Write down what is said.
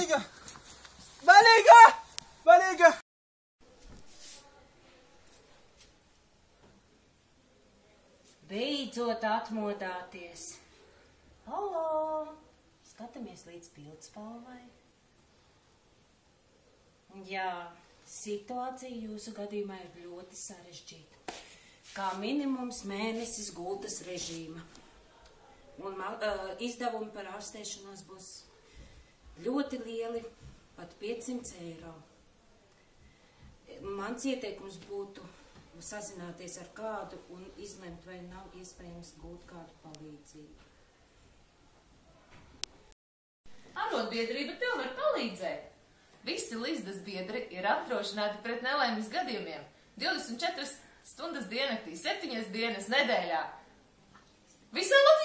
Vaļīga! Vaļīga! Vaļīga! Beidzot atmodāties. Halo! Skatāmies līdz pildspalvai. Jā, situācija jūsu gadījumā ir ļoti sarežģīta. Kā minimums mēnesis gultas režīma. Un izdevumi par ārstēšanos būs ļoti lieli, pat 500 eiro. Mans ieteikums būtu sazināties ar kādu un izlemt, vai nav iespējams gūt kādu palīdzību. Arotbiedrība tev var palīdzēt. Visi Lizdas biedri ir apdrošināti pret nelaimes gadījumiem 24 stundas diennaktī, 7 dienas nedēļā. Visā Latvijā!